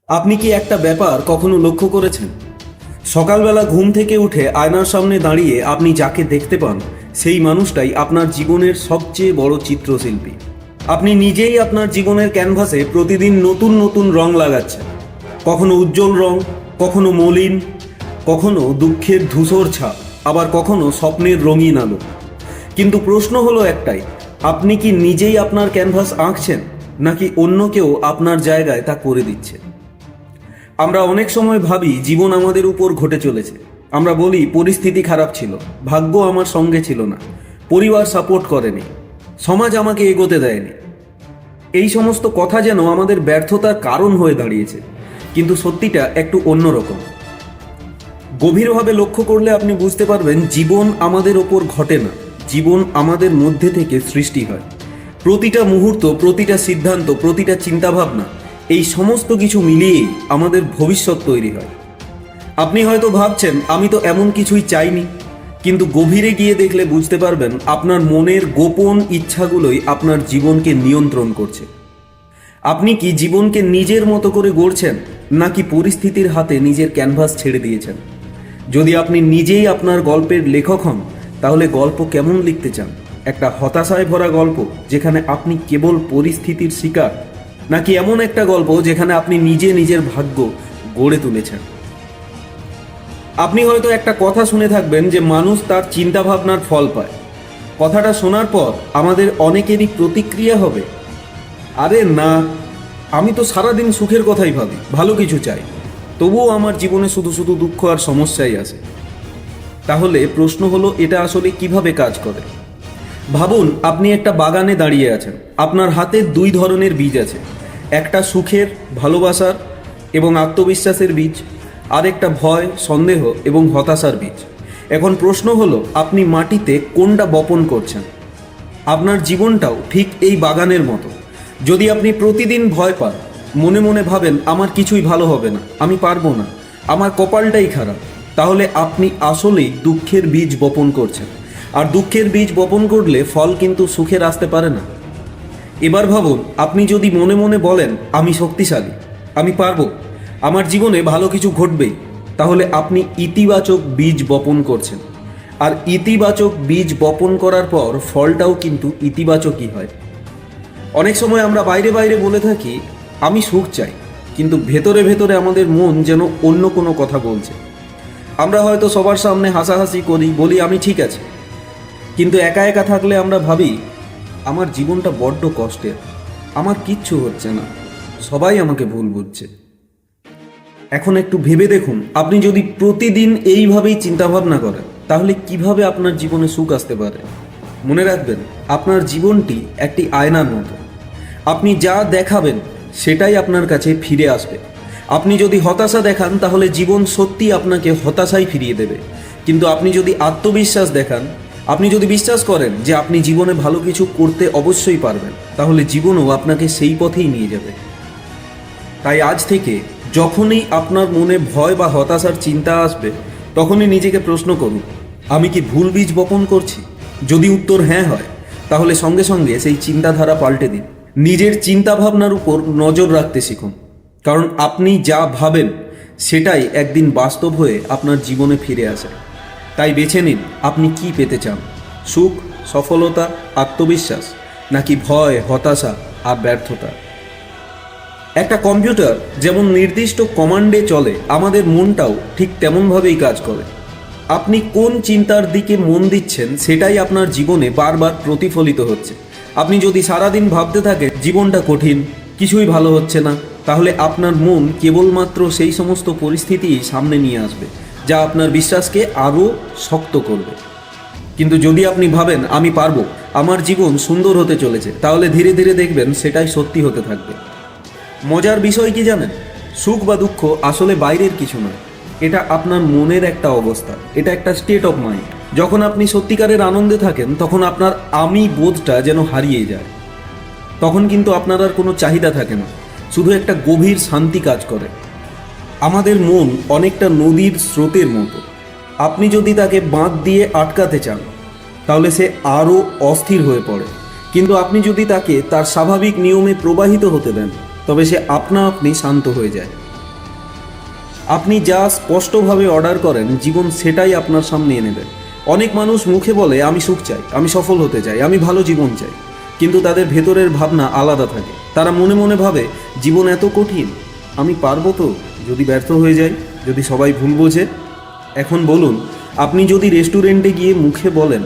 আপনি কি একটা ব্যাপার কখনো লক্ষ্য করেছেন? সকালবেলা ঘুম থেকে উঠে আয়নার সামনে দাঁড়িয়ে আপনি যাকে দেখতে পান সেই মানুষটাই আপনার জীবনের সবচেয়ে বড় চিত্রশিল্পী। আপনি নিজেই আপনার জীবনের ক্যানভাসে প্রতিদিন নতুন নতুন রং লাগাচ্ছেন, কখনো উজ্জ্বল রং, কখনো মলিন, কখনো দুঃখের ধূসর ছাপ, আবার কখনো স্বপ্নের রঙিন আলো। কিন্তু প্রশ্ন হলো একটাই, আপনি কি নিজেই আপনার ক্যানভাস আঁকছেন, নাকি অন্য কেউ আপনার জায়গায় তা করে দিচ্ছে? আমরা অনেক সময় ভাবি জীবন আমাদের উপর ঘটে চলেছে। আমরা বলি পরিস্থিতি খারাপ ছিল, ভাগ্য আমার সঙ্গে ছিল না, পরিবার সাপোর্ট করেনি, সমাজ আমাকে এগোতে দেয়নি। এই সমস্ত কথা যেন আমাদের ব্যর্থতার কারণ হয়ে দাঁড়িয়েছে, কিন্তু সত্যিটা একটু অন্যরকম। গভীরভাবে লক্ষ্য করলে আপনি বুঝতে পারবেন জীবন আমাদের ওপর ঘটে না, জীবন আমাদের মধ্যে থেকে সৃষ্টি হয়। প্রতিটা মুহূর্ত, প্রতিটা সিদ্ধান্ত, প্রতিটা চিন্তাভাবনা, এই সমস্ত কিছু মিলিয়েই আমাদের ভবিষ্যৎ তৈরি হয়। আপনি হয়তো ভাবছেন আমি তো এমন কিছুই চাইনি, কিন্তু গভীরে গিয়ে দেখলে বুঝতে পারবেন আপনার মনের গোপন ইচ্ছাগুলোই আপনার জীবনকে নিয়ন্ত্রণ করছে। আপনি কি জীবনকে নিজের মতো করে গড়ছেন, নাকি পরিস্থিতির হাতে নিজের ক্যানভাস ছেড়ে দিয়েছেন? যদি আপনি নিজেই আপনার গল্পের লেখক হন, তাহলে গল্প কেমন লিখতে চান? একটা হতাশায় ভরা গল্প যেখানে আপনি কেবল পরিস্থিতির শিকার, নাকি এমন একটা গল্প যেখানে আপনি নিজে নিজের ভাগ্য গড়ে তুলেছেন? আপনি হয়তো একটা কথা শুনে থাকবেন যে মানুষ তার চিন্তাভাবনার ফল পায়। কথাটা শোনার পর আমাদের অনেকেরই প্রতিক্রিয়া হবে, আরে না, আমি তো সারাদিন সুখের কথাই ভাবি, ভালো কিছু চাই, তবুও আমার জীবনে শুধু শুধু দুঃখ আর সমস্যাই আসে। তাহলে প্রশ্ন হলো, এটা আসলে কিভাবে কাজ করে? ভাবুন, আপনি একটা বাগানে দাঁড়িয়ে আছেন। আপনার হাতে দুই ধরনের বীজ আছে, একটা সুখের, ভালোবাসার এবং আত্মবিশ্বাসের বীজ, আর একটা ভয়, সন্দেহ এবং হতাশার বীজ। এখন প্রশ্ন হলো, আপনি মাটিতে কোনটা বপন করছেন? আপনার জীবনটাও ঠিক এই বাগানের মতো। যদি আপনি প্রতিদিন ভয় পান, মনে মনে ভাবেন আমার কিছুই ভালো হবে না, আমি পারবো না, আমার কপালটাই খারাপ, তাহলে আপনি আসলেই দুঃখের বীজ বপন করছেন। আর দুঃখের বীজ বপন করলে ফল কিন্তু সুখের আসতে পারে না। এবার ভাবুন, আপনি যদি মনে মনে বলেন আমি শক্তিশালী, আমি পারবো, আমার জীবনে ভালো কিছু ঘটবেই, তাহলে আপনি ইতিবাচক বীজ বপন করছেন। আর ইতিবাচক বীজ বপন করার পর ফলটাও কিন্তু ইতিবাচকই হয়। অনেক সময় আমরা বাইরে বাইরে বলে থাকি আমি সুখ চাই, কিন্তু ভেতরে ভেতরে আমাদের মন যেন অন্য কোনো কথা বলছে। আমরা হয়তো সবার সামনে হাসাহাসি করি, বলি আমি ঠিক আছে, কিন্তু একা একা থাকলে আমরা ভাবি আমার জীবনটা বড্ড কষ্টের, আমার কিচ্ছু হচ্ছে না, সবাই আমাকে ভুল বুঝছে। এখন একটু ভেবে দেখুন, আপনি যদি প্রতিদিন এইভাবেই চিন্তাভাবনা করেন, তাহলে কিভাবে আপনার জীবনে সুখ আসতে পারে? মনে রাখবেন, আপনার জীবনটি একটি আয়নার মতো। আপনি যা দেখাবেন সেটাই আপনার কাছে ফিরে আসবে। আপনি যদি হতাশা দেখান, তাহলে জীবন সত্যি আপনাকে হতাশায় ফিরিয়ে দেবে। কিন্তু আপনি যদি আত্মবিশ্বাস দেখান, আপনি যদি বিশ্বাস করেন যে আপনি জীবনে ভালো কিছু করতে অবশ্যই পারবেন, তাহলে জীবনও আপনাকে সেই পথেই নিয়ে যাবে। তাই আজ থেকে যখনই আপনার মনে ভয় বা হতাশার চিন্তা আসবে, তখনই নিজেকে প্রশ্ন করুন, আমি কি ভুল বীজ বপন করছি? যদি উত্তর হ্যাঁ হয়, তাহলে সঙ্গে সঙ্গে সেই চিন্তাধারা পাল্টে দিন। নিজের চিন্তাভাবনার উপর নজর রাখতে শিখুন, কারণ আপনি যা ভাবেন সেটাই একদিন বাস্তব হয়ে আপনার জীবনে ফিরে আসে। তাই বেছে নিন, আপনি কি পেতে চান? সুখ, সফলতা, আত্মবিশ্বাস, নাকি ভয়, হতাশা আর ব্যর্থতা? একটা কম্পিউটার যেমন নির্দিষ্ট কমান্ডে চলে, আমাদের মনটাও ঠিক তেমনভাবেই কাজ করে। আপনি কোন চিন্তার দিকে মন দিচ্ছেন সেটাই আপনার জীবনে বারবার প্রতিফলিত হচ্ছে। আপনি যদি সারাদিন ভাবতে থাকেন জীবনটা কঠিন, কিছুই ভালো হচ্ছে না, তাহলে আপনার মন কেবলমাত্র সেই সমস্ত পরিস্থিতিই সামনে নিয়ে আসবে, যা আপনার বিশ্বাসকে আরও শক্ত করবে। কিন্তু যদি আপনি ভাবেন আমি পারবো, আমার জীবন সুন্দর হতে চলেছে, তাহলে ধীরে ধীরে দেখবেন সেটাই সত্যি হতে থাকবে। মজার বিষয় কি জানেন? সুখ বা দুঃখ আসলে বাইরের কিছু নয়, এটা আপনার মনের একটা অবস্থা, এটা একটা স্টেট অফ মাইন্ড। যখন আপনি সত্যিকারের আনন্দে থাকেন, তখন আপনার আমি বোধটা যেন হারিয়ে যায়। তখন কিন্তু আপনার আর কোনো চাহিদা থাকে না, শুধু একটা গভীর শান্তি কাজ করে। আমাদের মন অনেকটা নদীর স্রোতের মতো। আপনি যদি তাকে বাঁধ দিয়ে আটকাতে চান, তাহলে সে আরও অস্থির হয়ে পড়ে। কিন্তু আপনি যদি তাকে তার স্বাভাবিক নিয়মে প্রবাহিত হতে দেন, তবে সে আপনা আপনি শান্ত হয়ে যায়। আপনি যা স্পষ্টভাবে অর্ডার করেন জীবন সেটাই আপনার সামনে এনে দেয়। অনেক মানুষ মুখে বলে আমি সুখ চাই, আমি সফল হতে চাই, আমি ভালো জীবন চাই, কিন্তু তাদের ভেতরের ভাবনা আলাদা থাকে। তারা মনে মনে ভাবে জীবন এত কঠিন, আমি পারবো তো যদি ব্যর্থ হয়ে যাই, যদি সবাই ভুল বোঝে। এখন বলুন, আপনি যদি রেস্টুরেন্টে গিয়ে মুখে বলেন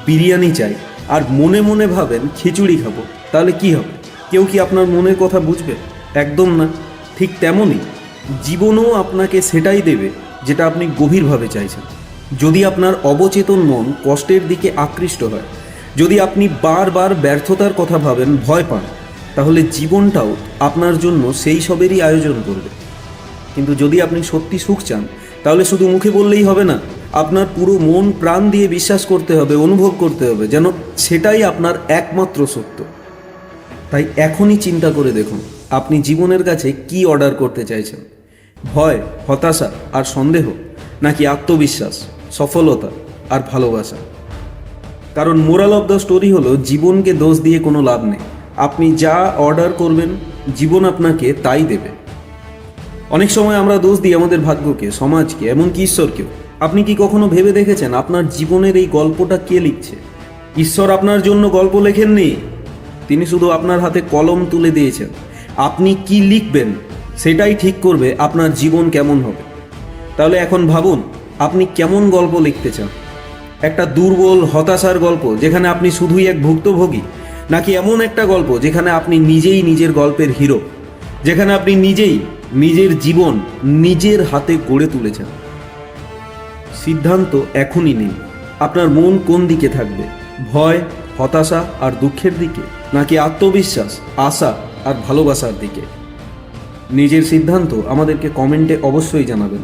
বিরিয়ানি চাই আর মনে মনে ভাবেন খিচুড়ি খাবো, তাহলে কি হবে? কেউ কি আপনার মনের কথা বুঝবে? একদম না। ঠিক তেমনই জীবনও আপনাকে সেটাই দেবে যেটা আপনি গভীরভাবে চাইছেন। যদি আপনার অবচেতন মন কষ্টের দিকে আকৃষ্ট হয়, যদি আপনি বারবার ব্যর্থতার কথা ভাবেন, ভয় পান, তাহলে জীবনটাও আপনার জন্য সেই সবেরই আয়োজন করবে। কিন্তু যদি আপনি সত্যি সুখ চান, তাহলে শুধু মুখে বললেই হবে না, আপনার পুরো মন প্রাণ দিয়ে বিশ্বাস করতে হবে, অনুভব করতে হবে যেন সেটাই আপনার একমাত্র সত্য। তাই এখনই চিন্তা করে দেখুন, আপনি জীবনের কাছে কি অর্ডার করতে চাইছেন? ভয়, হতাশা আর সন্দেহ, নাকি আত্মবিশ্বাস, সফলতা আর ভালোবাসা? কারণ মোরাল অফ দ্য স্টোরি হলো, জীবনকে দোষ দিয়ে কোনো লাভ নেই। আপনি যা অর্ডার করবেন জীবন আপনাকে তাই দেবে। অনেক সময় আমরা দোষ দিই আমাদের ভাগ্যকে, সমাজকে, এমনকি ঈশ্বরকেও। আপনি কি কখনো ভেবে দেখেছেন আপনার জীবনের এই গল্পটা কে লিখছে? ঈশ্বর আপনার জন্য গল্প লেখেননি, তিনি শুধু আপনার হাতে কলম তুলে দিয়েছেন। আপনি কি লিখবেন সেটাই ঠিক করবে আপনার জীবন কেমন হবে। তাহলে এখন ভাবুন, আপনি কেমন গল্প লিখতে চান? একটা দুর্বল, হতাশার গল্প যেখানে আপনি শুধুই এক ভুক্তভোগী, নাকি এমন একটা গল্প যেখানে আপনি নিজেই নিজের গল্পের হিরো, যেখানে আপনি নিজেই নিজের জীবন নিজের হাতে গড়ে তুলেছেন? সিদ্ধান্ত এখনই নিন। আপনার মন কোন দিকে থাকবে? ভয়, হতাশা আর দুঃখের দিকে, নাকি আত্মবিশ্বাস, আশা আর ভালোবাসার দিকে? নিজের সিদ্ধান্ত আমাদেরকে কমেন্টে অবশ্যই জানাবেন।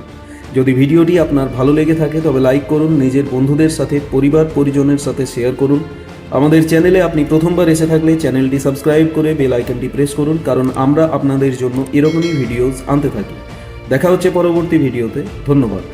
যদি ভিডিওটি আপনার ভালো লেগে থাকে তবে লাইক করুন, নিজের বন্ধুদের সাথে, পরিবার পরিজনের সাথে শেয়ার করুন। আমাদের চ্যানেলে আপনি প্রথমবার এসে থাকলে চ্যানেলটি সাবস্ক্রাইব করে বেল আইকনটি প্রেস করুন, কারণ আমরা আপনাদের জন্য এরকমই ভিডিওস আনতে থাকি। দেখা হচ্ছে পরবর্তী ভিডিওতে। ধন্যবাদ।